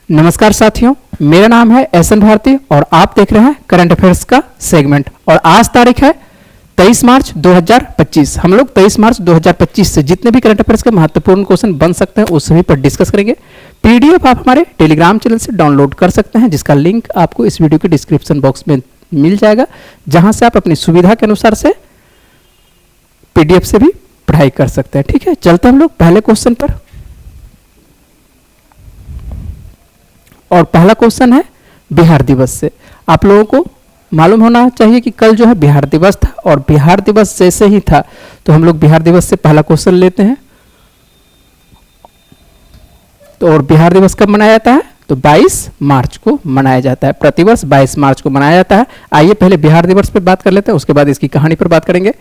नमस्कार साथियों, मेरा नाम है एसएन भारती और आप देख रहे हैं करंट अफेयर्स का सेगमेंट। और आज तारीख है 23 मार्च 2025। हम लोग 23 मार्च 2025 से जितने भी करंट अफेयर्स के महत्वपूर्ण क्वेश्चन बन सकते हैं उस सभी पर डिस्कस करेंगे। पीडीएफ आप हमारे टेलीग्राम चैनल से डाउनलोड कर सकते हैं, जिसका लिंक आपको इस वीडियो के डिस्क्रिप्शन बॉक्स में मिल जाएगा, जहां से आप अपनी सुविधा के अनुसार से पीडीएफ से भी पढ़ाई कर सकते हैं। ठीक है, चलते हम लोग पहले क्वेश्चन पर। और पहला क्वेश्चन है बिहार दिवस से। आप लोगों को मालूम होना चाहिए कि कल जो है बिहार दिवस था, और बिहार दिवस जैसे ही था तो हम लोग बिहार दिवस से पहला क्वेश्चन लेते हैं। तो और बिहार दिवस कब मनाया जाता है? तो 22 मार्च को मनाया जाता है। प्रतिवर्ष 22 मार्च को मनाया जाता है। आइए पहले बिहार दिवस पर बात कर लेते हैं, उसके बाद इसकी कहानी पर बात करेंगे।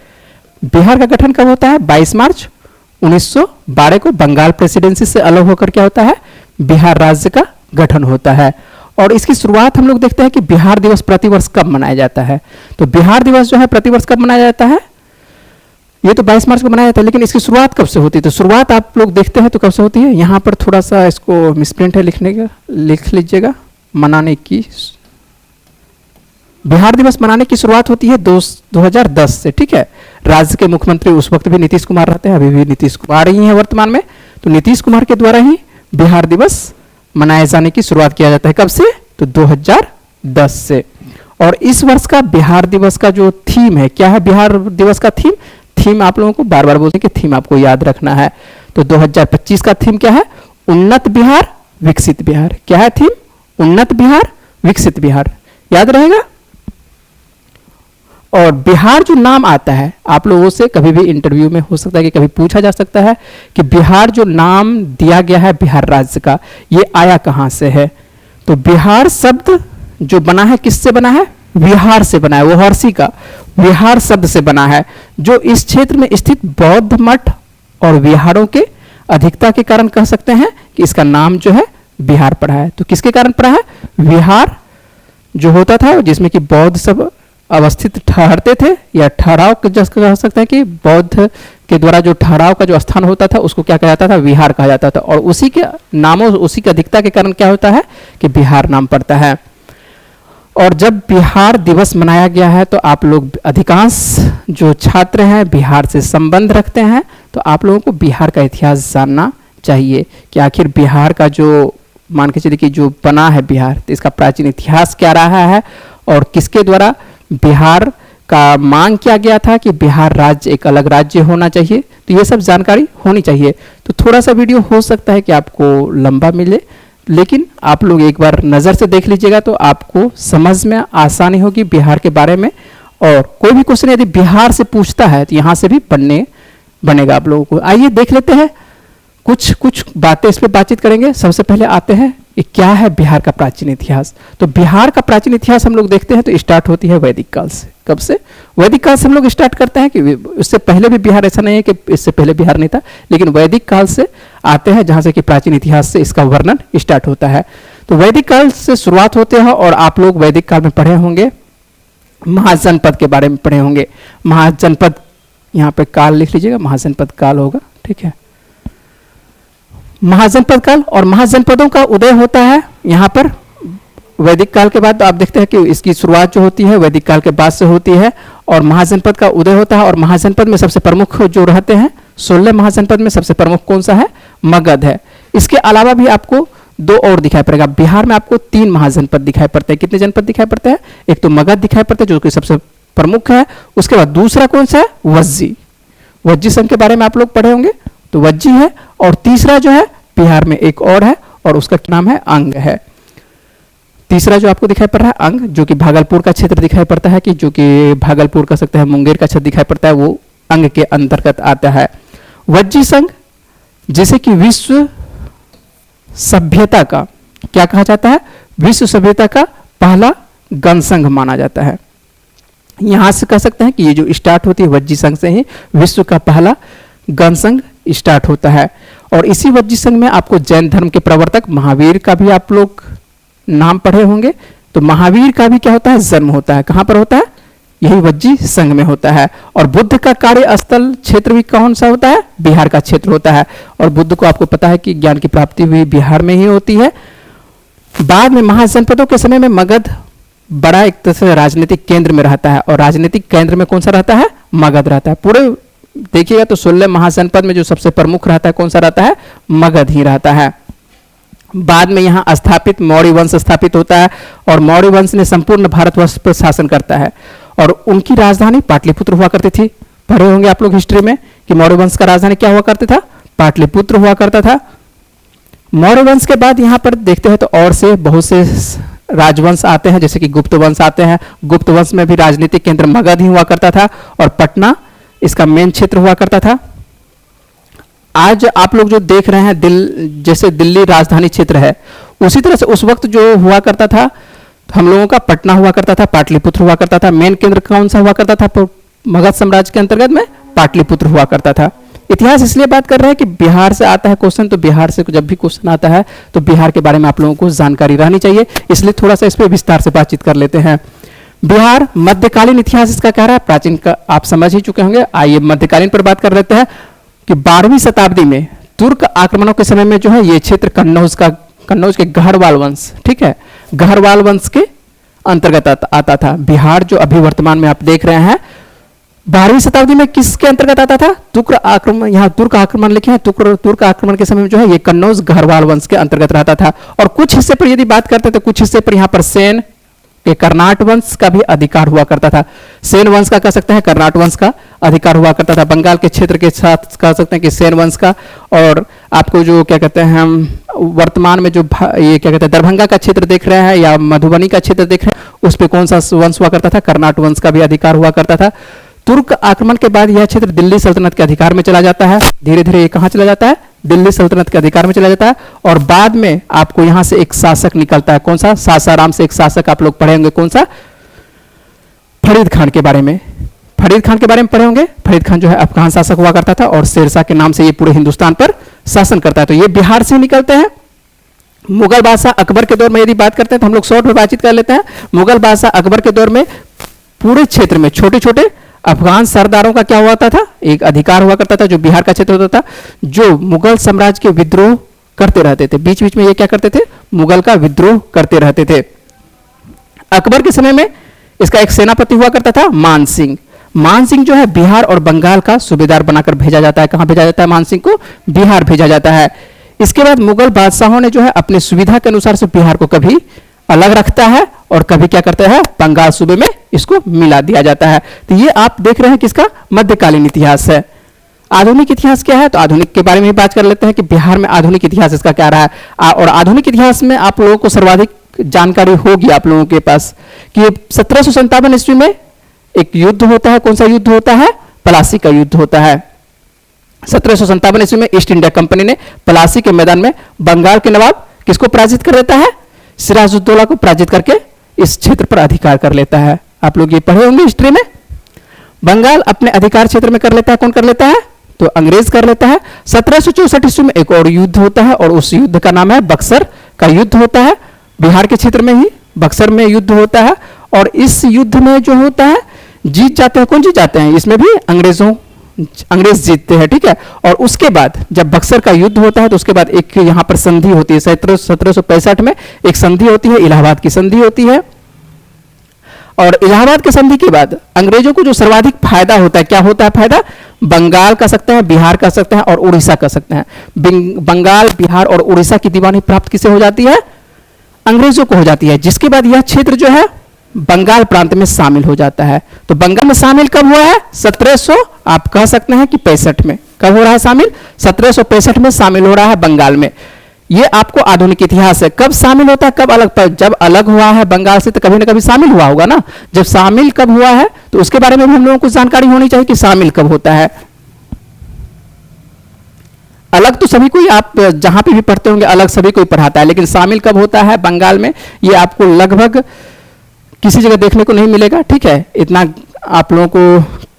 बिहार का गठन कब होता है? 22 मार्च 1912 को बंगाल प्रेसिडेंसी से अलग होकर क्या होता है? बिहार राज्य का गठन होता है। और इसकी शुरुआत हम लोग देखते हैं कि बिहार दिवस प्रतिवर्ष कब मनाया जाता है। तो बिहार दिवस जो है प्रतिवर्ष कब मनाया जाता है? ये तो 22 मार्च को मनाया जाता है, लेकिन इसकी शुरुआत कब से होती है? तो शुरुआत आप लोग देखते हैं तो कब से होती है? यहाँ पर थोड़ा सा इसको मिसप्रिंट है, लिखने का लिख लीजिएगा। मनाने की बिहार दिवस मनाने की शुरुआत होती है 2010 से। ठीक है, राज्य के मुख्यमंत्री उस वक्त भी नीतीश कुमार रहते हैं, अभी भी नीतीश कुमार ही हैं वर्तमान में। तो नीतीश कुमार के द्वारा ही बिहार दिवस मनाए जाने की शुरुआत किया जाता है। कब से? तो 2010 से। और इस वर्ष का बिहार दिवस का जो थीम है, क्या है बिहार दिवस का थीम? थीम आप लोगों को बार बार बोलते हैं कि थीम आपको याद रखना है। तो 2025 का थीम क्या है? उन्नत बिहार विकसित बिहार। क्या है थीम? उन्नत बिहार विकसित बिहार। याद रहेगा। और बिहार जो नाम आता है, आप लोगों से कभी भी इंटरव्यू में हो सकता है कि कभी पूछा जा सकता है कि बिहार जो नाम दिया गया है बिहार राज्य का, ये आया कहां से है? तो बिहार शब्द जो बना है किससे बना है? विहार से बना है। वो हर्षी का विहार शब्द से बना है, जो इस क्षेत्र में स्थित बौद्ध मठ और विहारों के अधिकता के कारण कह सकते हैं कि इसका नाम जो है बिहार पड़ा है। तो किसके कारण पड़ा है? विहार जो होता था जिसमें कि बौद्ध सब अवस्थित ठहरते थे, या ठहराव कह सकते हैं कि बौद्ध के द्वारा जो ठहराव का जो स्थान होता था उसको क्या कहा जाता था? विहार कहा जाता था। और उसी के नामों, उसी की अधिकता के कारण क्या होता है कि बिहार नाम पड़ता है। और जब बिहार दिवस मनाया गया है तो आप लोग अधिकांश जो छात्र हैं बिहार से संबंध रखते हैं, तो आप लोगों को बिहार का इतिहास जानना चाहिए कि आखिर बिहार का जो मान के चलिए कि जो बना है बिहार, तो इसका प्राचीन इतिहास क्या रहा है और किसके द्वारा बिहार का मांग किया गया था कि बिहार राज्य एक अलग राज्य होना चाहिए। तो ये सब जानकारी होनी चाहिए। तो थोड़ा सा वीडियो हो सकता है कि आपको लंबा मिले, लेकिन आप लोग एक बार नज़र से देख लीजिएगा तो आपको समझ में आसानी होगी बिहार के बारे में। और कोई भी क्वेश्चन यदि बिहार से पूछता है तो यहाँ से भी बनेगा आप लोगों को। आइए देख लेते हैं, कुछ बातें इस पर बातचीत करेंगे। सबसे पहले आते हैं कि क्या है बिहार का प्राचीन इतिहास। तो बिहार का प्राचीन इतिहास हम लोग देखते हैं तो स्टार्ट होती है वैदिक काल से। कब से? वैदिक काल से हम लोग स्टार्ट करते हैं। कि उससे पहले भी बिहार, ऐसा नहीं है कि इससे पहले बिहार नहीं था, लेकिन वैदिक काल से आते हैं जहां से कि प्राचीन इतिहास से इसका वर्णन स्टार्ट होता है। तो वैदिक काल से शुरुआत होते हैं। और आप लोग वैदिक काल में पढ़े होंगे, महाजनपद के बारे में पढ़े होंगे। महाजनपद, यहाँ पे काल लिख लीजिएगा, महाजनपद काल होगा। ठीक है, महाजनपद काल। और महाजनपदों का उदय होता है यहाँ पर वैदिक काल के बाद। तो आप देखते हैं कि इसकी शुरुआत जो होती है वैदिक काल के बाद से होती है, और महाजनपद का उदय होता है। और महाजनपद में सबसे प्रमुख जो रहते हैं, 16 महाजनपद में सबसे प्रमुख कौन सा है? मगध है। इसके अलावा भी आपको दो और दिखाई पड़ेगा। बिहार में आपको 3 महाजनपद दिखाई पड़ते हैं। कितने जनपद दिखाई पड़ते हैं? एक तो मगध दिखाई पड़ते हैं जो कि सबसे प्रमुख है। उसके बाद दूसरा कौन सा है? वज्जी। वज्जी संघ के बारे में आप लोग पढ़े होंगे, तो वज्जी है। और तीसरा जो है बिहार में एक और है, और उसका नाम है अंग है। तीसरा जो आपको दिखाई पड़ रहा है अंग, जो कि भागलपुर का क्षेत्र दिखाई पड़ता है, कि जो कि भागलपुर कह सकते हैं, मुंगेर का क्षेत्र दिखाई पड़ता है, वो अंग के अंतर्गत आता है। वज्जी संघ जिसे कि विश्व सभ्यता का क्या कहा जाता है? विश्व सभ्यता का पहला गणसंघ माना जाता है। यहां से कह सकते हैं कि ये जो स्टार्ट होती है वज्जी संघ से ही विश्व का पहला गणसंघ स्टार्ट होता है। और इसी वज्जी संघ में आपको जैन धर्म के प्रवर्तक महावीर का भी आप लोग नाम पढ़े होंगे। तो महावीर का भी क्या होता है? जन्म होता है। कहां पर होता है? यही वज्जी संघ में होता है। और बुद्ध का कार्य स्थल क्षेत्र भी कौन सा होता है? बिहार का क्षेत्र होता है। और बुद्ध को आपको पता है कि ज्ञान की प्राप्ति हुई बिहार में ही होती है। बाद में महाजनपदों के समय में मगध बड़ा एक तरह से राजनीतिक केंद्र में रहता है, और राजनीतिक केंद्र में कौन सा रहता है? मगध रहता है। पूरे देखिएगा तो 16 महाजनपद में जो सबसे प्रमुख रहता है कौन सा रहता है? मगध ही रहता है। बाद में यहाँ स्थापित मौर्य वंश स्थापित होता है, और मौर्य वंश ने संपूर्ण भारतवर्ष पर शासन करता है, और उनकी राजधानी पाटलिपुत्र हुआ करती थी। पढ़े होंगे आप लोग हिस्ट्री में कि मौर्य वंश का राजधानी क्या हुआ करता था? पाटलिपुत्र हुआ करता था। मौर्य वंश के बाद यहाँ पर देखते हैं तो और से बहुत से राजवंश आते हैं, जैसे कि गुप्त वंश आते हैं। गुप्त वंश में भी राजनीतिक केंद्र मगध ही हुआ करता था, और पटना इसका मेन क्षेत्र हुआ करता था। आज आप लोग जो देख रहे हैं जैसे दिल्ली राजधानी क्षेत्र है, उसी तरह से उस वक्त जो हुआ करता था, हम लोगों का पटना हुआ करता था, पाटलिपुत्र हुआ करता था। मेन केंद्र कौन सा हुआ करता था मगध साम्राज्य के अंतर्गत में? पाटलिपुत्र हुआ करता था। इतिहास इसलिए बात कर रहे हैं कि बिहार से आता है क्वेश्चन, तो बिहार से जब भी क्वेश्चन आता है तो बिहार के बारे में आप लोगों को जानकारी रहनी चाहिए, इसलिए थोड़ा सा इस पर विस्तार से बातचीत कर लेते हैं। बिहार मध्यकालीन इतिहास इसका क्या रहा है? प्राचीन का आप समझ ही चुके होंगे। आइए मध्यकालीन पर बात कर लेते हैं कि 12वीं शताब्दी में तुर्क आक्रमणों के समय में जो है ये क्षेत्र कन्नौज के गढ़वाल वंश, ठीक है, गढ़वाल वंश के अंतर्गत आता था। बिहार जो अभी वर्तमान में आप देख रहे हैं 12वीं शताब्दी में किसके अंतर्गत आता था? तुर्क आक्रमण। यहाँ तुर्क आक्रमण लिखे हैं, तुर्क आक्रमण के समय में जो है ये कन्नौज गढ़वाल वंश के अंतर्गत रहता था। और कुछ हिस्से पर यदि बात करते तो कुछ हिस्से पर यहाँ पर सेन के कर्नाट वंश का भी अधिकार हुआ करता था। सेन वंश का कह सकते हैं, कर्नाट वंश का अधिकार हुआ करता था। बंगाल के क्षेत्र के साथ कह सकते हैं कि सेन वंश का। और आपको जो क्या कहते हैं हम वर्तमान में जो ये क्या कहते हैं दरभंगा का क्षेत्र देख रहे हैं या मधुबनी का क्षेत्र देख रहे हैं, उस पर कौन सा वंश हुआ करता था? कर्नाट वंश का भी अधिकार हुआ करता था। तुर्क आक्रमण के बाद यह क्षेत्र दिल्ली सल्तनत के अधिकार में चला जाता है। धीरे धीरे ये कहां चला जाता है? दिल्ली सल्तनत के अधिकार में चला जाता है। और बाद में आपको यहां से एक शासक निकलता है, कौन सा? सासाराम से एक शासक आप लोग पढ़े होंगे, कौन सा? फरीद खान के बारे में। फरीद खान के बारे में पढ़े होंगे। फरीद खान जो है अफगान शासक हुआ करता था, और शेरशाह के नाम से ये पूरे हिंदुस्तान पर शासन करता है। तो ये बिहार से निकलते हैं। मुगल बादशाह अकबर के दौर में यदि बात करते हैं तो हम लोग शॉर्ट में बातचीत कर लेते हैं। मुगल बादशाह अकबर के दौर में पूरे क्षेत्र में छोटे छोटे अफगान सरदारों का क्या हुआ था? एक अधिकार हुआ करता था, जो बिहार का क्षेत्र होता था, जो मुगल साम्राज्य के विद्रोह करते रहते थे। बीच बीच में ये क्या करते थे? मुगल का विद्रोह करते रहते थे। अकबर के समय में इसका एक सेनापति हुआ करता था, मान सिंह। मान सिंह जो है बिहार और बंगाल का सूबेदार बनाकर भेजा जाता है। कहां भेजा जाता है? मान सिंह को बिहार भेजा जाता है। इसके बाद मुगल बादशाहों ने जो है अपनी सुविधा के अनुसार से बिहार को कभी अलग रखता है और कभी क्या करता है? बंगाल सूबे में इसको मिला दिया जाता है। तो ये आप देख रहे हैं किसका? मध्यकालीन इतिहास है। आधुनिक इतिहास क्या है? तो आधुनिक के बारे में भी बात कर लेते हैं कि बिहार में आधुनिक इतिहास इसका क्या रहा है। और आधुनिक इतिहास में आप लोगों को सर्वाधिक जानकारी होगी आप लोगों के पास कि 1757 ईस्वी में एक युद्ध होता है। कौन सा युद्ध होता है? प्लासी का युद्ध होता है। 1757 ईस्वी में ईस्ट इंडिया कंपनी ने प्लासी के मैदान में बंगाल के नवाब किसको पराजित कर देता है? सिराजुद्दौला को पराजित करके इस क्षेत्र पर अधिकार कर लेता है। आप लोग ये पढ़े होंगे हिस्ट्री में। बंगाल अपने अधिकार क्षेत्र में कर लेता है। कौन कर लेता है? तो अंग्रेज कर लेता है। 1764 ईस्वी में एक और युद्ध होता है, और उस युद्ध का नाम है बक्सर का युद्ध होता है। बिहार के क्षेत्र में ही बक्सर में युद्ध होता है, और इस युद्ध में जो होता है जीत जाते हैं। कौन जीत जाते हैं? इसमें भी अंग्रेज जीतते हैं, ठीक है। और उसके बाद जब बक्सर का युद्ध होता है तो उसके बाद एक यहां पर संधि होती है। 1765 में एक संधि होती है, इलाहाबाद की संधि होती है। और इलाहाबाद की संधि के बाद अंग्रेजों को जो सर्वाधिक फायदा होता है, क्या होता है फायदा? बंगाल का सकते हैं, बिहार का सकते हैं, और उड़ीसा का सकते हैं। बंगाल, बिहार और उड़ीसा की दीवानी प्राप्त किसे हो जाती है? अंग्रेजों को हो जाती है। जिसके बाद यह क्षेत्र जो है बंगाल प्रांत में शामिल हो जाता है। तो बंगाल में शामिल कब हुआ है? 1700 आप कह सकते हैं कि 65 में। कब हो रहा है शामिल? 1765 में शामिल हो रहा है बंगाल में। ये आपको आधुनिक इतिहास है। कब शामिल होता है, कब अलग? जब अलग हुआ है बंगाल से तो कभी ना कभी शामिल हुआ होगा ना। जब शामिल कब हुआ है तो उसके बारे में भी हम लोगों को जानकारी होनी चाहिए कि शामिल कब होता है। अलग तो सभी कोई, आप जहां पे भी पढ़ते होंगे अलग सभी कोई पढ़ाता है, लेकिन शामिल कब होता है बंगाल में, ये आपको लगभग किसी जगह देखने को नहीं मिलेगा, ठीक है। इतना आप लोगों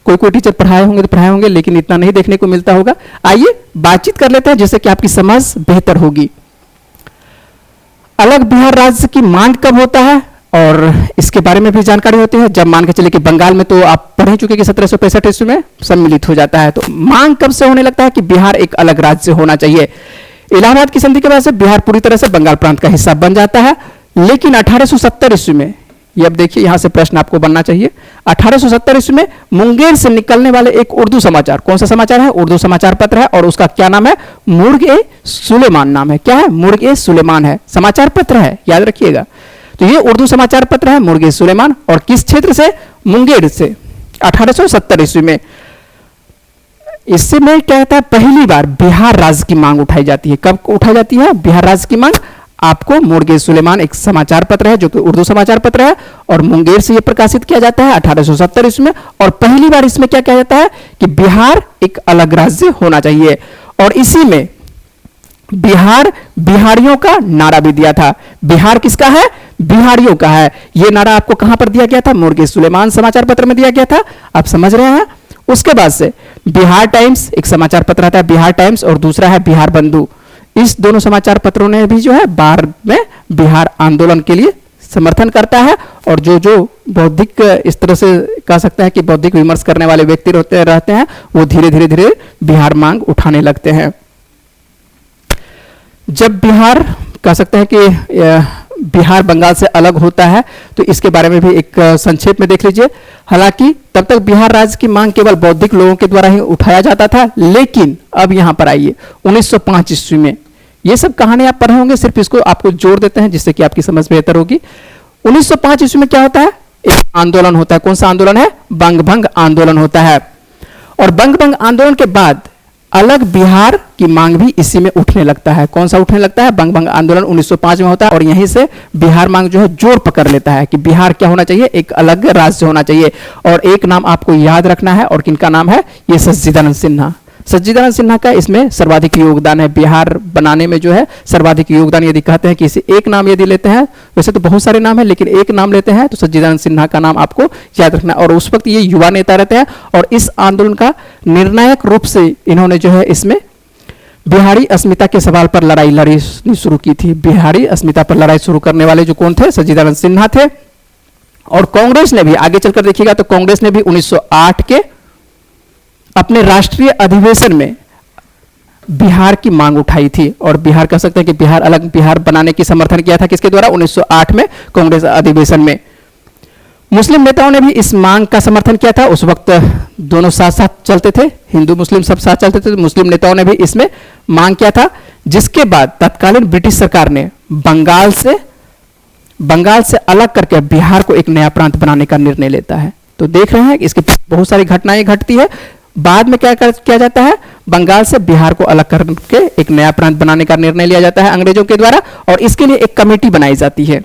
को कोई टीचर पढ़ाए होंगे तो पढ़ाए होंगे, लेकिन इतना नहीं देखने को मिलता होगा। आइए बातचीत कर लेते हैं जिससे कि आपकी समझ बेहतर होगी। अलग बिहार राज्य की मांग कब होता है, और इसके बारे में भी जानकारी होती है। जब मान के चले कि बंगाल में तो आप पढ़ ही चुके कि 1765 ईस्वी में सम्मिलित हो जाता है। तो मांग कब से होने लगता है कि बिहार एक अलग राज्य होना चाहिए? इलाहाबाद की संधि के बाद से बिहार पूरी तरह से बंगाल प्रांत का हिस्सा बन जाता है। लेकिन 1870 ईस्वी में, ये अब देखिए यहां से प्रश्न आपको बनना चाहिए, 1870 ईस्वी में मुंगेर से निकलने वाले एक उर्दू समाचार, कौन सा समाचार है? उर्दू समाचार पत्र है, और उसका क्या नाम है? मुर्ग-ए-सुलेमान नाम है। क्या है? मुर्ग-ए-सुलेमान है, समाचार पत्र है, याद रखिएगा। तो ये उर्दू समाचार पत्र है मुर्ग-ए-सुलेमान, और किस क्षेत्र से? मुंगेर से, 1870 ईस्वी में। इससे में क्या कहता है, पहली बार बिहार राज्य की मांग उठाई जाती है। कब उठाई जाती है बिहार राज्य की मांग? आपको मुर्ग-ए-सुलेमान एक समाचार पत्र है जो कि उर्दू समाचार पत्र है, और मुंगेर से यह प्रकाशित किया जाता है 1870 ईस्वी में। और पहली बार इसमें क्या कहा जाता है कि बिहार एक अलग राज्य होना चाहिए, और इसी में बिहार बिहारियों का नारा भी दिया था। बिहार किसका है? बिहारियों का है। यह नारा आपको कहां पर दिया गया था? मुर्ग-ए-सुलेमान समाचार पत्र में दिया गया था। आप समझ रहे हैं? उसके बाद से बिहार टाइम्स एक समाचार पत्र आता है, बिहार टाइम्स, और दूसरा है बिहार बंधु। इस दोनों समाचार पत्रों ने भी जो है बाद में बिहार आंदोलन के लिए समर्थन करता है, और जो बौद्धिक, इस तरह से कह सकते हैं कि बौद्धिक विमर्श करने वाले व्यक्ति रहते हैं, वो धीरे धीरे बिहार मांग उठाने लगते हैं। जब बिहार कह सकते हैं कि बिहार बंगाल से अलग होता है, तो इसके बारे में भी एक संक्षेप में देख लीजिए। हालांकि तब तक बिहार राज्य की मांग केवल बौद्धिक लोगों के द्वारा ही उठाया जाता था, लेकिन अब यहां पर आइए 1905 ईस्वी में, ये सब कहानी आप पढ़े होंगे, सिर्फ इसको आपको जोड़ देते हैं जिससे कि आपकी समझ बेहतर होगी। 1905 ईस्वी में क्या होता है? एक आंदोलन होता है। कौन सा आंदोलन है? बंग भंग आंदोलन होता है। और बंग भंग आंदोलन के बाद अलग बिहार की मांग भी इसी में उठने लगता है। कौन सा उठने लगता है? बंग भंग आंदोलन 1905 में होता है, और यहीं से बिहार मांग जो है जोर पकड़ लेता है कि बिहार क्या होना चाहिए? एक अलग राज्य होना चाहिए। और एक नाम आपको याद रखना है, और किनका नाम है? ये सच्चिदानंद सिन्हा। सच्चिदानंद सिन्हा का इसमें सर्वाधिक योगदान है, बिहार बनाने में जो है सर्वाधिक योगदान। यदि कहते हैं कि इसे एक नाम यदि लेते हैं, वैसे तो बहुत सारे नाम है, लेकिन एक नाम लेते हैं तो सच्चिदानंद सिन्हा का नाम आपको याद रखना है। और उस वक्त ये युवा नेता रहते हैं, और इस आंदोलन का निर्णायक रूप से इन्होंने जो है इसमें बिहारी अस्मिता के सवाल पर लड़ाई लड़नी शुरू की थी। बिहारी अस्मिता पर लड़ाई शुरू करने वाले जो कौन थे? सच्चिदानंद सिन्हा थे। और कांग्रेस ने भी आगे चलकर देखिएगा तो कांग्रेस ने भी 1908 के अपने राष्ट्रीय अधिवेशन में बिहार की मांग उठाई थी, और बिहार कह सकते हैं कि बिहार अलग बिहार बनाने की समर्थन किया था। किसके द्वारा? 1908 में कांग्रेस अधिवेशन में। मुस्लिम नेताओं ने भी इस मांग का समर्थन किया था। उस वक्त दोनों साथ साथ चलते थे, हिंदू मुस्लिम सब साथ चलते थे, तो मुस्लिम नेताओं ने भी इसमें मांग किया था। जिसके बाद तत्कालीन ब्रिटिश सरकार ने बंगाल से अलग करके बिहार को एक नया प्रांत बनाने का निर्णय लेता है। तो देख रहे हैं कि इसके बहुत सारी घटनाएं घटती है। बाद में क्या किया जाता है? बंगाल से बिहार को अलग करके एक नया प्रांत बनाने का निर्णय लिया जाता है अंग्रेजों के द्वारा, और इसके लिए एक कमेटी बनाई जाती है।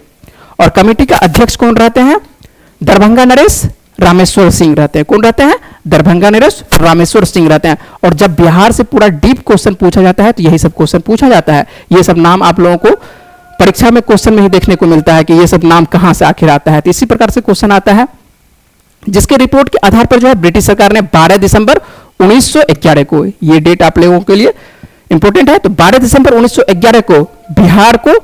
और कमेटी का अध्यक्ष कौन रहते हैं? दरभंगा नरेश रामेश्वर सिंह रहते हैं। कौन रहते हैं? दरभंगा नरेश रामेश्वर सिंह रहते हैं। और जब बिहार से पूरा डीप क्वेश्चन पूछा जाता है, तो यही सब क्वेश्चन पूछा जाता है। ये सब नाम आप लोगों को परीक्षा में क्वेश्चन में ही देखने को मिलता है कि ये सब नाम कहां से आखिर आता है। तो इसी प्रकार से क्वेश्चन आता है, जिसके रिपोर्ट के आधार पर जो है ब्रिटिश सरकार ने 12 दिसंबर 1911 को, ये डेट आप लोगों के लिए इंपॉर्टेंट है, तो 12 दिसंबर 1911 को बिहार को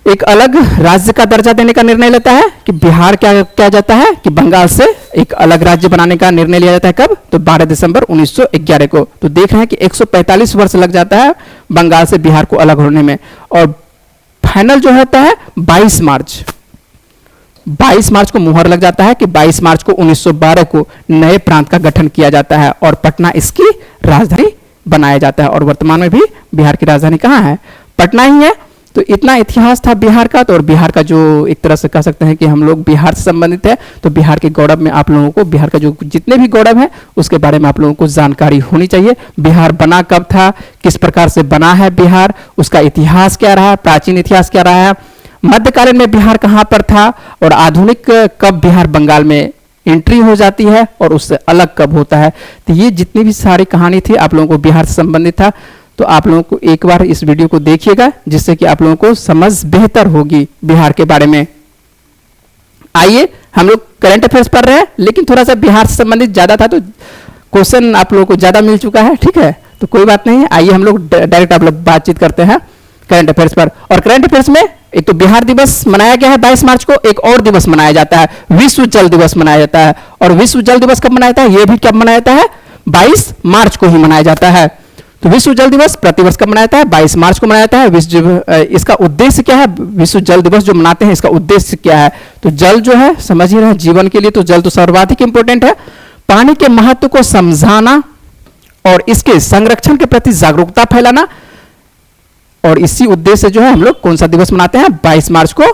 एक अलग राज्य का दर्जा देने का निर्णय लेता है। कि बिहार क्या जाता है कि बंगाल से एक अलग राज्य बनाने का निर्णय लिया जाता है। कब? तो 12 दिसंबर 1911 को। तो देख रहे हैं कि 145 वर्ष लग जाता है बंगाल से बिहार को अलग होने में, और फाइनल जो होता है 22 मार्च को मुहर लग जाता है कि 22 मार्च को 1912 को नए प्रांत का गठन किया जाता है, और पटना इसकी राजधानी बनाया जाता है। और वर्तमान में भी बिहार की राजधानी कहाँ है? पटना ही है। तो इतना इतिहास था बिहार का। तो और बिहार का जो एक तरह से कह सकते हैं कि हम लोग बिहार से संबंधित है, तो बिहार के गौरव में आप लोगों को बिहार का जो जितने भी गौरव है उसके बारे में आप लोगों को जानकारी होनी चाहिए। बिहार बना कब था, किस प्रकार से बना है बिहार, उसका इतिहास क्या रहा, प्राचीन इतिहास क्या रहा है, मध्यकालीन में बिहार कहाँ पर था, और आधुनिक कब बिहार बंगाल में एंट्री हो जाती है और उससे अलग कब होता है। तो ये जितनी भी सारी कहानी थी आप लोगों को बिहार से संबंधित था। तो आप लोगों को एक बार इस वीडियो को देखिएगा, जिससे कि आप लोगों को समझ बेहतर होगी बिहार के बारे में। आइए, हम लोग करंट अफेयर्स पढ़ रहे हैं, लेकिन थोड़ा सा बिहार से संबंधित ज्यादा था तो क्वेश्चन आप लोगों को ज्यादा मिल चुका है, ठीक है, तो कोई बात नहीं है। आइए हम लोग डायरेक्ट आप लोग बातचीत करते हैं करंट अफेयर्स पर। और करंट अफेयर्स में एक तो बिहार दिवस मनाया गया है 22 मार्च को, एक और दिवस मनाया जाता है, विश्व जल दिवस मनाया जाता है। और विश्व जल दिवस कब मनाया जाता है? यह भी कब मनाया जाता है? 22 मार्च को ही मनाया जाता है। तो विश्व जल दिवस प्रतिवर्ष कब मनाया जाता है? 22 मार्च को मनाया जाता है। इसका उद्देश्य क्या है? विश्व जल दिवस जो मनाते हैं इसका उद्देश्य क्या है? तो जल जो है समझ ही रहे हैं, जीवन के लिए तो जल तो सर्वाधिक इंपॉर्टेंट है। पानी के महत्व को समझाना और इसके संरक्षण के प्रति जागरूकता फैलाना, और इसी उद्देश्य से जो है हम लोग कौन सा दिवस मनाते हैं? 22 मार्च को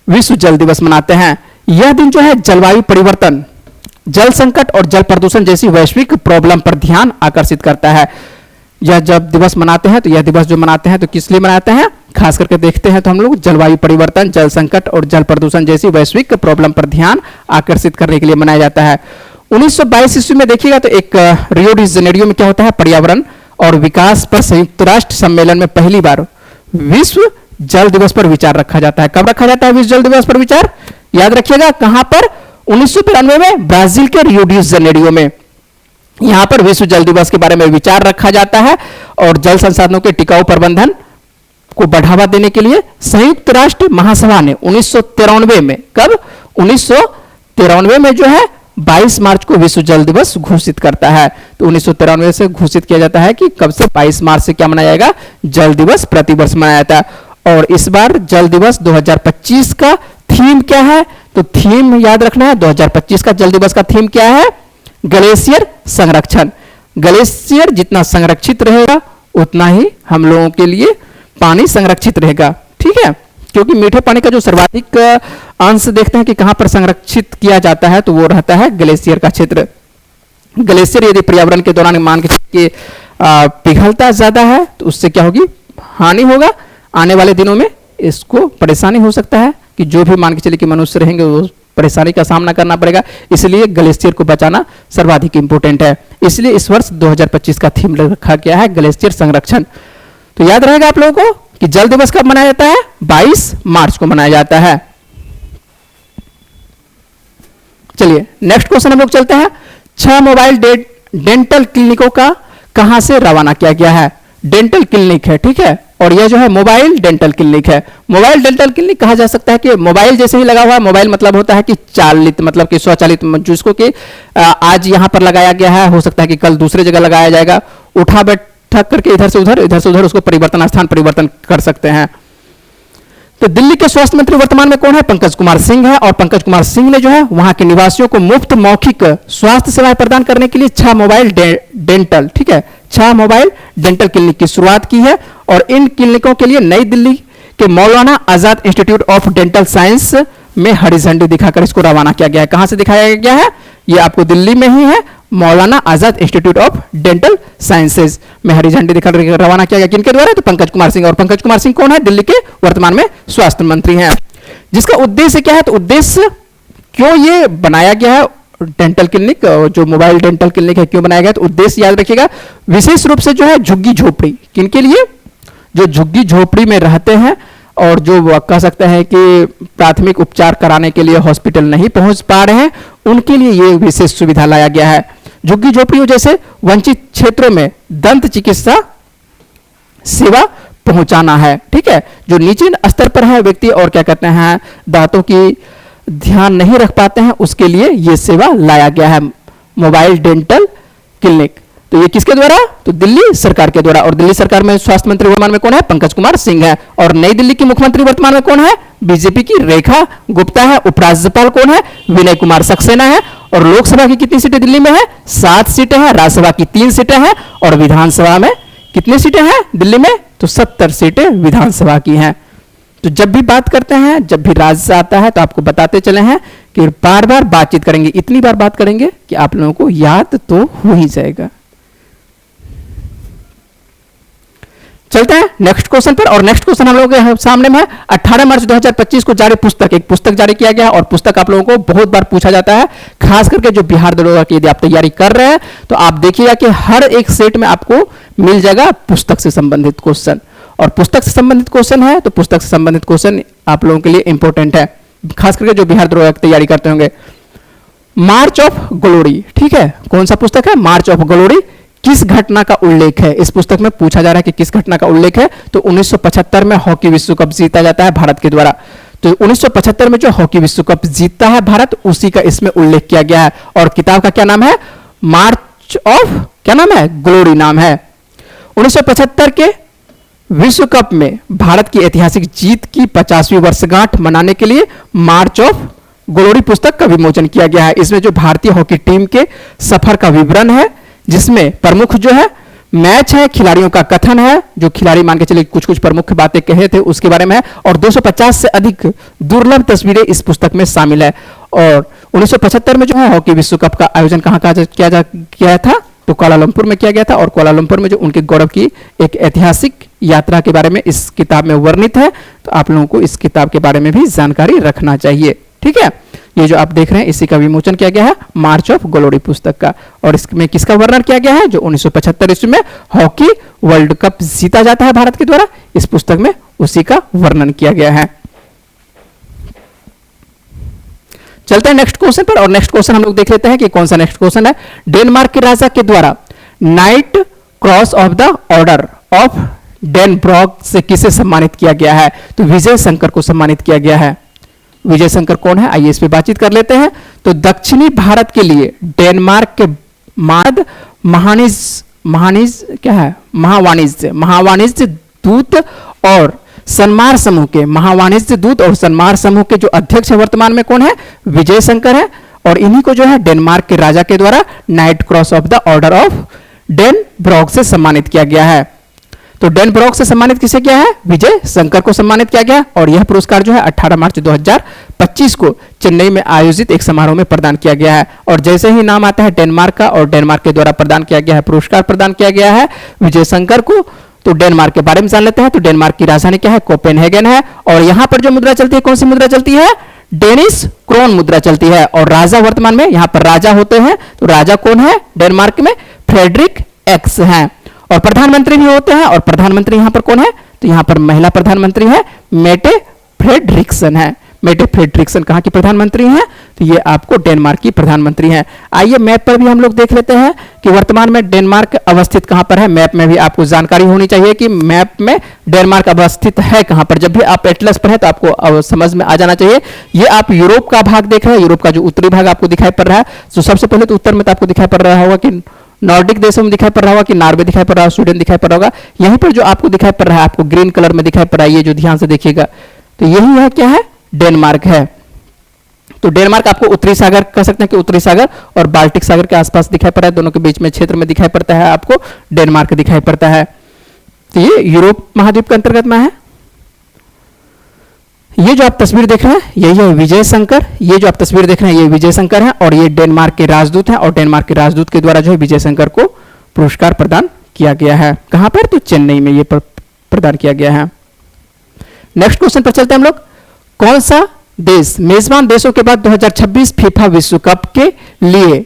विश्व जल दिवस मनाते हैं। यह दिन जो है जलवायु परिवर्तन, जल संकट और जल प्रदूषण जैसी वैश्विक प्रॉब्लम पर ध्यान आकर्षित करता है। यह जब दिवस मनाते हैं तो यह दिवस जो मनाते हैं तो किस लिए मनाते हैं? खास करके देखते हैं तो हम लोग जलवायु परिवर्तन, जल संकट और जल प्रदूषण जैसी वैश्विक प्रॉब्लम पर ध्यान आकर्षित करने के लिए मनाया जाता है। 1922 ईस्वी में देखिएगा तो एक रियो डी जेनेरियो में क्या होता है? पर्यावरण और विकास पर संयुक्त राष्ट्र सम्मेलन में पहली बार विश्व जल दिवस पर विचार रखा जाता है। कब रखा जाता है विश्व जल दिवस पर विचार? याद रखिएगा, कहां पर? 1993 में ब्राजील के रियो डी जेनेरियो में। यहां पर विश्व जल दिवस के बारे में विचार रखा जाता है और जल संसाधनों के टिकाऊ प्रबंधन को बढ़ावा देने के लिए संयुक्त राष्ट्र महासभा ने 1993 में, कब? 1993 में जो है 22 मार्च को विश्व जल दिवस घोषित करता है। तो 1993 से घोषित किया जाता है कि कब से? 22 मार्च से क्या मनाया जाएगा? जल दिवस प्रतिवर्ष मनाया जाता है। और इस बार जल दिवस 2025 का थीम क्या है? तो थीम याद रखना है, 2025 का जल दिवस का थीम क्या है? ग्लेशियर संरक्षण। ग्लेशियर जितना संरक्षित रहेगा उतना ही हम लोगों के लिए पानी संरक्षित रहेगा, ठीक है? क्योंकि मीठे पानी का जो सर्वाधिक अंश देखते हैं कि कहां पर संरक्षित किया जाता है, तो वो रहता है ग्लेशियर का क्षेत्र। ग्लेशियर यदि पर्यावरण के दौरान मान के पिघलता ज्यादा है तो उससे क्या होगी? हानि होगा। आने वाले दिनों में इसको परेशानी हो सकता है कि जो भी मान के चलिए कि मनुष्य रहेंगे वो परेशानी का सामना करना पड़ेगा। इसलिए ग्लेशियर को बचाना सर्वाधिक इंपॉर्टेंट है। इसलिए इस वर्ष 2025 का थीम रखा गया है ग्लेशियर संरक्षण। तो याद रहेगा आप लोगों को कि जल दिवस कब मनाया जाता है? 22 मार्च को मनाया जाता है। चलिए नेक्स्ट क्वेश्चन हम लोग चलते हैं। 6 मोबाइल डेंटल क्लिनिकों का कहां से रवाना किया गया है? डेंटल क्लिनिक है, ठीक है, और यह जो है मोबाइल डेंटल क्लिनिक है। मोबाइल डेंटल क्लिनिक कहा जा सकता है कि मोबाइल जैसे ही लगा हुआ है। मोबाइल मतलब होता है कि चालित, मतलब कि स्वचालित, जिसको कि आज यहां पर लगाया गया है, हो सकता है कि कल दूसरी जगह लगाया जाएगा। उठा बैठक करके इधर से उधर उसको परिवर्तन, स्थान परिवर्तन कर सकते हैं। तो दिल्ली के स्वास्थ्य मंत्री वर्तमान में कौन है? पंकज कुमार सिंह है। और पंकज कुमार सिंह ने जो है वहां के निवासियों को मुफ्त मौखिक स्वास्थ्य सेवाएं प्रदान करने के लिए 6 मोबाइल डेंटल, ठीक है, 6 मोबाइल डेंटल क्लिनिक की शुरुआत की है। और इन क्लिनिकों के लिए नई दिल्ली के Maulana Azad institute of dental science में हरी झंडी दिखाकर इसको रवाना किया गया है। कहां से दिखाया गया है? ये आपको दिल्ली में ही है, Maulana Azad institute of dental sciences में हरी झंडी दिखाकर रवाना किया गया। किनके द्वारा? तो पंकज कुमार सिंह। और पंकज कुमार सिंह कौन है? दिल्ली के वर्तमान में स्वास्थ्य मंत्री हैं। जिसका उद्देश्य क्या है? तो उद्देश्य क्यों ये बनाया गया है डेंटल क्लिनिक, जो मोबाइल डेंटल क्लिनिक है, क्यों बनाया गया? तो उद्देश्य याद रखिएगा, विशेष रूप से जो है झुग्गी झोपड़ी, किनके लिए? जो झुग्गी झोपड़ी में रहते हैं और जो कह सकते हैं कि प्राथमिक उपचार कराने के लिए हॉस्पिटल नहीं पहुंच पा रहे हैं, उनके लिए ये विशेष सुविधा लाया गया है। झुग्गी झोपड़ियों जैसे वंचित क्षेत्रों में दंत चिकित्सा सेवा पहुंचाना है, ठीक है, जो नीचे स्तर पर है व्यक्ति और क्या कहते हैं दांतों की ध्यान नहीं रख पाते हैं, उसके लिए यह सेवा लाया गया है मोबाइल डेंटल क्लिनिक। तो ये किसके द्वारा? तो दिल्ली सरकार के द्वारा। और दिल्ली सरकार में स्वास्थ्य मंत्री वर्तमान में कौन है? पंकज कुमार सिंह है। और नई दिल्ली की मुख्यमंत्री वर्तमान में कौन है? बीजेपी की रेखा गुप्ता है। उपराज्यपाल कौन है? विनय कुमार सक्सेना है। और लोकसभा की कितनी सीटें दिल्ली में है? 7 सीटें हैं। राज्यसभा की 3 सीटें हैं। और विधानसभा में कितनी सीटें हैं दिल्ली में? तो 70 सीटें विधानसभा की हैं। तो जब भी बात करते हैं, जब भी राज्य आता है, तो आपको बताते चले हैं कि बार बार बातचीत करेंगे, इतनी बार बात करेंगे कि आप लोगों को याद तो हो ही जाएगा। चलते हैं नेक्स्ट क्वेश्चन पर। और नेक्स्ट क्वेश्चन हम लोगों के सामने में है 18 मार्च 2025 को जारी पुस्तक, एक पुस्तक जारी किया गया। और पुस्तक आप लोगों को बहुत बार पूछा जाता है, खास करके जो बिहार दरोगा की यदि आप तैयारी कर रहे हैं तो आप देखिएगा कि हर एक सेट में आपको मिल जाएगा पुस्तक से संबंधित क्वेश्चन। और पुस्तक से संबंधित क्वेश्चन है तो पुस्तक से संबंधित क्वेश्चन आप लोगों के लिए इंपॉर्टेंट है, खास करके जो बिहार दरोगा की तैयारी करते होंगे। मार्च ऑफ ग्लोरी, ठीक है, कौन सा पुस्तक है? मार्च ऑफ ग्लोरी। किस घटना का उल्लेख है? इस पुस्तक में पूछा जा रहा है कि किस घटना का उल्लेख है। तो 1975 में हॉकी विश्व कप जीता जाता है भारत के द्वारा। तो 1975 में जो हॉकी विश्व कप जीतता है भारत, उसी का इसमें उल्लेख किया गया है। और किताब का क्या नाम है? मार्च ऑफ क्या नाम है? ग्लोरी नाम है। 1975 के विश्व कप में भारत की ऐतिहासिक जीत की 50वीं वर्षगांठ मनाने के लिए मार्च ऑफ ग्लोरी पुस्तक का विमोचन किया गया है। इसमें जो भारतीय हॉकी टीम के सफर का विवरण है, जिसमें प्रमुख जो है मैच है, खिलाड़ियों का कथन है, जो खिलाड़ी मान के चलिए कुछ कुछ प्रमुख बातें कहे थे उसके बारे में है, और 250 से अधिक दुर्लभ तस्वीरें इस पुस्तक में शामिल है। और 1975 में जो है हॉकी विश्व कप का आयोजन कहाँ किया था, तो कुआलालंपुर में किया गया था। और कुआलालंपुर में जो उनके गौरव की एक ऐतिहासिक यात्रा के बारे में इस किताब में वर्णित है, तो आप लोगों को इस किताब के बारे में भी जानकारी रखना चाहिए। ठीक है, ये जो आप देख रहे हैं इसी का विमोचन किया गया है मार्च ऑफ ग्लोरी पुस्तक का। और इसमें किसका वर्णन किया गया है, जो 1975 ईस्वी में हॉकी वर्ल्ड कप जीता जाता है भारत के द्वारा, इस पुस्तक में उसी का वर्णन किया गया है। चलते हैं नेक्स्ट क्वेश्चन पर, और नेक्स्ट क्वेश्चन हम लोग देख लेते हैं कि कौन सा नेक्स्ट क्वेश्चन है। डेनमार्क के राजा के द्वारा Knight Cross of the Order of Dannebrog से किसे सम्मानित किया गया है, तो विजय शंकर को सम्मानित किया गया है। विजय शंकर कौन है, आइए इस पे बातचीत कर लेते हैं। तो दक्षिणी भारत के लिए डेनमार्क के महावाणिज्य दूत और सन्मार समूह के महावाणिज्य दूत और सन्मार समूह के जो अध्यक्ष है वर्तमान में कौन है, विजय शंकर है। और इन्हीं को जो है डेनमार्क के राजा के द्वारा Knight Cross of the Order of Dannebrog से सम्मानित किया गया है। तो डेनब्रॉग से सम्मानित किसे किया है, विजय शंकर को सम्मानित किया गया। और यह पुरस्कार जो है 18 मार्च 2025 को चेन्नई में आयोजित एक समारोह में प्रदान किया गया है। और जैसे ही नाम आता है डेनमार्क का और डेनमार्क के द्वारा प्रदान किया गया है, पुरस्कार प्रदान किया गया है विजय शंकर को, तो डेनमार्क के बारे में जान लेते हैं। तो डेनमार्क की राजधानी क्या है, कोपेनहेगन है। और यहां पर जो मुद्रा चलती है, कौन सी मुद्रा चलती है, डेनिश क्रोन मुद्रा चलती है। और राजा वर्तमान में यहां पर राजा होते हैं, तो राजा कौन है डेनमार्क में, फ्रेडरिक एक्स हैं। और प्रधानमंत्री भी होते हैं, और प्रधानमंत्री यहां पर कौन है, तो यहां पर महिला प्रधानमंत्री है, मेटे फ्रेडरिक्सन है। मेटे फ्रेडरिक्सन कहां की प्रधानमंत्री हैं, तो ये आपको डेनमार्क की प्रधानमंत्री हैं। आइए मैप पर भी हम लोग देख लेते हैं कि वर्तमान में डेनमार्क अवस्थित कहां पर है। मैप में भी आपको जानकारी होनी चाहिए कि मैप में डेनमार्क अवस्थित है कहां पर। जब भी आप एटलस पर है तो आपको समझ में आ जाना चाहिए। ये आप यूरोप का भाग देख रहे हैं, यूरोप का जो उत्तरी भाग आपको दिखाई पड़ रहा है। तो सबसे पहले तो उत्तर में तो आपको दिखाई पड़ रहा होगा कि नॉर्डिक देशों में दिखाई पड़ रहा होगा, कि नॉर्वे दिखाई पड़ रहा है, स्वीडन दिखाई पड़ रहा होगा। यहीं पर जो आपको दिखाई पड़ रहा है, आपको ग्रीन कलर में दिखाई पड़ रहा है, ये जो ध्यान से देखिएगा, तो यही है क्या है, डेनमार्क है। तो डेनमार्क आपको उत्तरी सागर कह सकते हैं कि उत्तरी सागर और बाल्टिक सागर के आसपास दिखाई पड़ रहा है, दोनों के बीच में क्षेत्र में दिखाई पड़ता है, आपको डेनमार्क दिखाई पड़ता है। तो ये यूरोप महाद्वीप के अंतर्गत में है। ये जो आप तस्वीर देख रहे हैं यही है विजय शंकर। ये जो आप तस्वीर देख रहे हैं ये विजय शंकर है, और ये डेनमार्क के राजदूत हैं। और डेनमार्क के राजदूत के द्वारा जो है विजय शंकर को पुरस्कार प्रदान किया गया है। कहां पर, तो चेन्नई में ये प्रदान किया गया है। नेक्स्ट क्वेश्चन पर चलते हैं हम लोग। कौन सा देश मेजबान देशों के बाद 2026 फीफा विश्व कप के लिए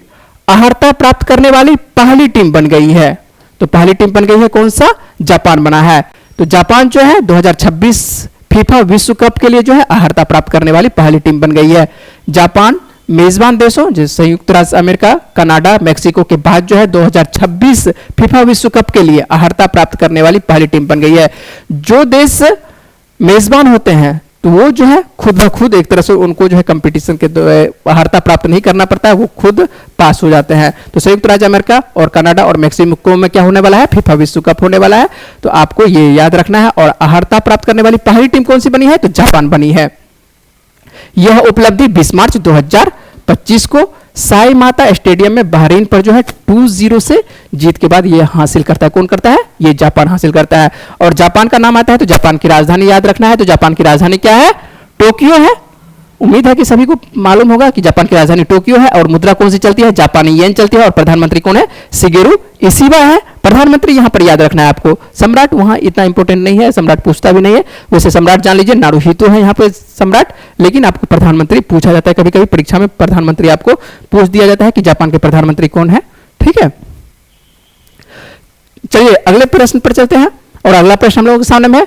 अर्हता प्राप्त करने वाली पहली टीम बन गई है, तो पहली टीम बन गई है कौन सा, जापान बना है। तो जापान जो है 2026 फीफा विश्व कप के लिए जो है अर्हता प्राप्त करने वाली पहली टीम बन गई है। जापान मेजबान देशों जैसे संयुक्त राज्य अमेरिका, कनाडा, मेक्सिको के बाद जो है 2026 फीफा विश्व कप के लिए अर्हता प्राप्त करने वाली पहली टीम बन गई है। जो देश मेजबान होते हैं तो वो जो है खुद ब खुद एक तरह से उनको जो है कंपटीशन के अर्हता प्राप्त नहीं करना पड़ता है, वो खुद पास हो जाते हैं। तो संयुक्त राज्य अमेरिका और कनाडा और मेक्सिको में क्या होने वाला है, फीफा विश्व कप होने वाला है। तो आपको ये याद रखना है। और अर्हता प्राप्त करने वाली पहली टीम कौन सी बनी है, तो जापान बनी है। यह उपलब्धि 20 मार्च 2025 को साई माता स्टेडियम में बहरीन पर जो है 2-0 से जीत के बाद यह हासिल करता है। कौन करता है, ये जापान हासिल करता है। और जापान का नाम आता है तो जापान की राजधानी याद रखना है। तो जापान की राजधानी क्या है, टोक्यो है। उम्मीद है कि सभी को मालूम होगा कि जापान की राजधानी टोक्यो है। और मुद्रा कौन सी चलती है, जापानी येन चलती है। और प्रधानमंत्री कौन है, शिगेरू इशिबा है प्रधानमंत्री। यहां पर याद रखना है आपको। सम्राट वहां इतना इंपॉर्टेंट नहीं है, सम्राट पूछता भी नहीं है। वैसे सम्राट जान लीजिए, नारुहितो है यहाँ पे सम्राट, लेकिन आपको प्रधानमंत्री पूछा जाता है। कभी कभी परीक्षा में प्रधानमंत्री आपको पूछ दिया जाता है कि जापान के प्रधानमंत्री कौन है। ठीक है, चलिए अगले प्रश्न पर चलते हैं। और अगला प्रश्न हम लोगों के सामने में है,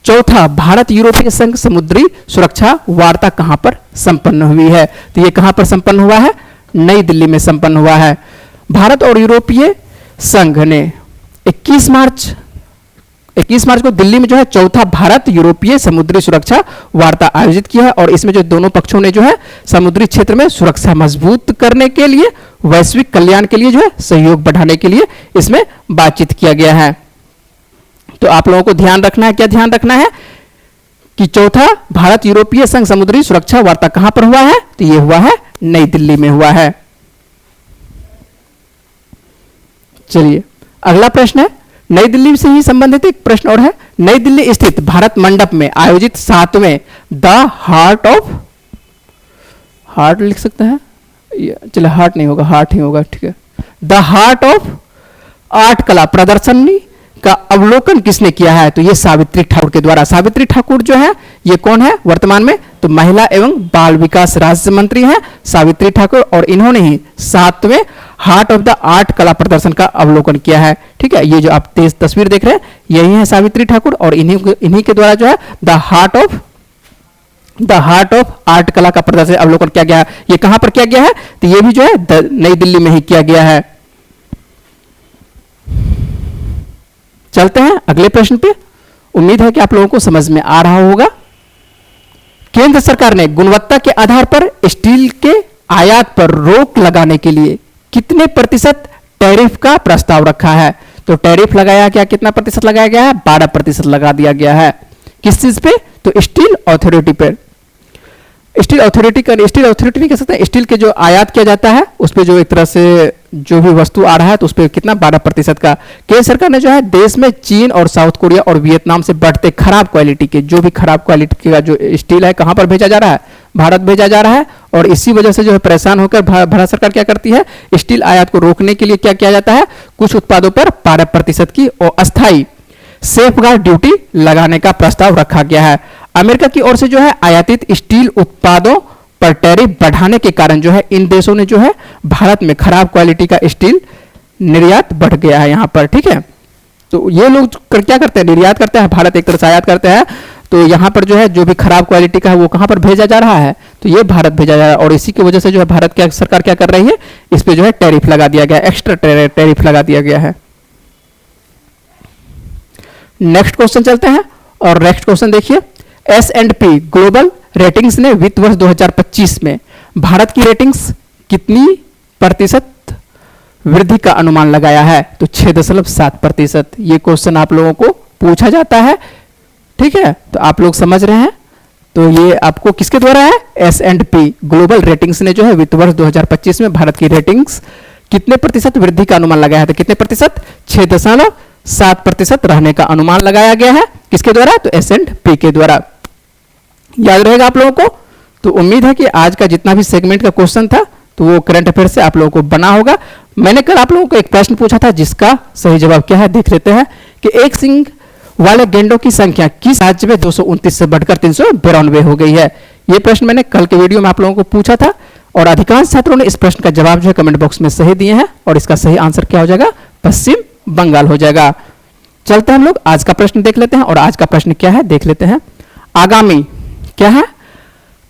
चौथा भारत यूरोपीय संघ समुद्री सुरक्षा वार्ता कहां पर संपन्न हुई है। तो ये कहां पर संपन्न हुआ है, नई दिल्ली में संपन्न हुआ है। भारत और यूरोपीय संघ ने 21 मार्च को दिल्ली में जो है चौथा भारत यूरोपीय समुद्री सुरक्षा वार्ता आयोजित किया है। और इसमें जो दोनों पक्षों ने जो है समुद्री क्षेत्र में सुरक्षा मजबूत करने के लिए, वैश्विक कल्याण के लिए जो है सहयोग बढ़ाने के लिए इसमें बातचीत किया गया है। तो आप लोगों को ध्यान रखना है, क्या ध्यान रखना है कि चौथा भारत यूरोपीय संघ समुद्री सुरक्षा वार्ता कहां पर हुआ है, तो यह हुआ है नई दिल्ली में हुआ है। चलिए अगला प्रश्न है, नई दिल्ली से ही संबंधित एक प्रश्न और है। नई दिल्ली स्थित भारत मंडप में आयोजित 7वें द हार्ट लिख सकते हैं, चलो हार्ट नहीं होगा, हार्ट ही होगा, ठीक है। द हार्ट ऑफ आर्ट कला प्रदर्शनी का अवलोकन किसने किया है, तो ये सावित्री ठाकुर के द्वारा। सावित्री ठाकुर जो है ये कौन है वर्तमान में, तो महिला एवं बाल विकास राज्य मंत्री हैं सावित्री ठाकुर, और इन्होंने ही 7वें हार्ट ऑफ द आर्ट कला प्रदर्शन का अवलोकन किया है। ठीक है, ये जो आप तेज तस्वीर देख रहे हैं यही है सावित्री ठाकुर, और इन्हीं के द्वारा जो है द हार्ट ऑफ आर्ट कला का प्रदर्शन अवलोकन किया गया है। ये कहां पर किया गया है, तो ये भी जो है नई दिल्ली में ही किया गया है। चलते हैं अगले प्रश्न पे, उम्मीद है कि आप लोगों को समझ में आ रहा होगा। केंद्र सरकार ने गुणवत्ता के आधार पर स्टील के आयात पर रोक लगाने के लिए कितने प्रतिशत टैरिफ का प्रस्ताव रखा है, तो टैरिफ लगाया गया, कितना प्रतिशत लगाया गया है, 12% लगा दिया गया है। किस चीज पे, तो स्टील अथॉरिटी पर। स्टील अथॉरिटी नहीं कह सकते, स्टील के जो आयात किया जाता है उस पर जो एक तरह से जो भी वस्तु आ रहा है तो उस पर कितना 12% का। केंद्र सरकार ने जो है देश में चीन और साउथ कोरिया और वियतनाम से बढ़ते खराब क्वालिटी के जो भी खराब क्वालिटी का जो स्टील है कहां पर भेजा जा रहा है, भारत भेजा जा रहा है। और इसी वजह से जो है परेशान होकर भारत सरकार क्या करती है, स्टील आयात को रोकने के लिए क्या किया जाता है, कुछ उत्पादों पर 12% की अस्थायी सेफगार्ड ड्यूटी लगाने का प्रस्ताव रखा गया है। अमेरिका की ओर से जो है आयातित स्टील उत्पादों पर टैरिफ बढ़ाने के कारण जो है इन देशों ने जो है भारत में खराब क्वालिटी का स्टील निर्यात बढ़ गया है यहां पर। ठीक है, तो ये लोग क्या करते हैं, निर्यात करते हैं, भारत एक तरह से आयात करते हैं, तो यहां पर जो है जो भी खराब क्वालिटी का है वो कहां पर भेजा जा रहा है, तो ये भारत भेजा जा रहा है। और इसी की वजह से जो है भारत की सरकार क्या कर रही है, इस पे जो है टैरिफ लगा दिया गया, एक्स्ट्रा टैरिफ लगा दिया गया है। नेक्स्ट क्वेश्चन चलते हैं, और नेक्स्ट क्वेश्चन देखिए, S&P ग्लोबल रेटिंग्स ने वित्त वर्ष 2025 में भारत की रेटिंग्स कितनी प्रतिशत वृद्धि का अनुमान लगाया है, तो 6.7%। ये क्वेश्चन आप लोगों को पूछा जाता है। ठीक है, तो आप लोग समझ रहे हैं, तो ये आपको किसके द्वारा है, S&P ग्लोबल रेटिंग्स ने जो है वित्त वर्ष 2025 में भारत की रेटिंग्स कितने प्रतिशत वृद्धि का अनुमान लगाया है, तो कितने प्रतिशत, 6.7% रहने का अनुमान लगाया गया है। किसके द्वारा, तो S&P के द्वारा। याद रहेगा आप लोगों को। तो उम्मीद है कि आज का जितना भी सेगमेंट का क्वेश्चन था तो वो करंट अफेयर से आप लोगों को बना होगा। मैंने कल आप लोगों को एक प्रश्न पूछा था जिसका सही जवाब क्या है, देख लेते हैं कि एक सिंह वाले गेंडों की संख्या किस राज्य में 229 से बढ़कर 392 हो गई है। ये प्रश्न मैंने कल के वीडियो में आप लोगों को पूछा था, और अधिकांश छात्रों ने इस प्रश्न का जवाब जो है कमेंट बॉक्स में सही दिए हैं, और इसका सही आंसर क्या हो जाएगा, पश्चिम बंगाल हो जाएगा। चलते हैं हम लोग आज का प्रश्न देख लेते हैं, और आज का प्रश्न क्या है देख लेते हैं। आगामी क्या है,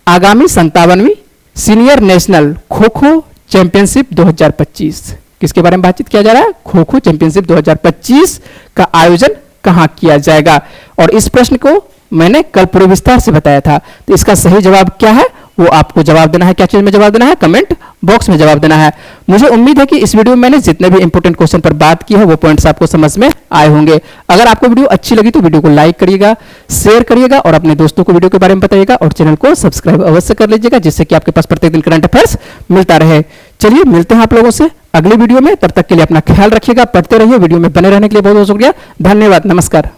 आगामी 57वीं senior national kho kho championship 2025 किसके बारे में बातचीत किया जा रहा है, खो खो चैंपियनशिप 2025 का आयोजन कहां किया जाएगा। और इस प्रश्न को मैंने कल पूरे विस्तार से बताया था, तो इसका सही जवाब क्या है वो आपको जवाब देना है। क्या चीज में जवाब देना है, कमेंट बॉक्स में जवाब देना है। मुझे उम्मीद है कि इस वीडियो में मैंने जितने भी इंपॉर्टेंट क्वेश्चन पर बात की है वो पॉइंट्स आपको समझ में आए होंगे। अगर आपको वीडियो अच्छी लगी तो वीडियो को लाइक करिएगा, शेयर करिएगा, और अपने दोस्तों को वीडियो के बारे में बताइएगा, और चैनल को सब्सक्राइब अवश्य कर लीजिएगा, जिससे कि आपके पास प्रत्येक दिन करंट अफेयर्स मिलता रहे। चलिए मिलते हैं आप लोगों से अगले वीडियो में, तब तक के लिए अपना ख्याल रखिएगा, पढ़ते रहिए, वीडियो में बने रहने के लिए बहुत बहुत शुक्रिया, धन्यवाद, नमस्कार।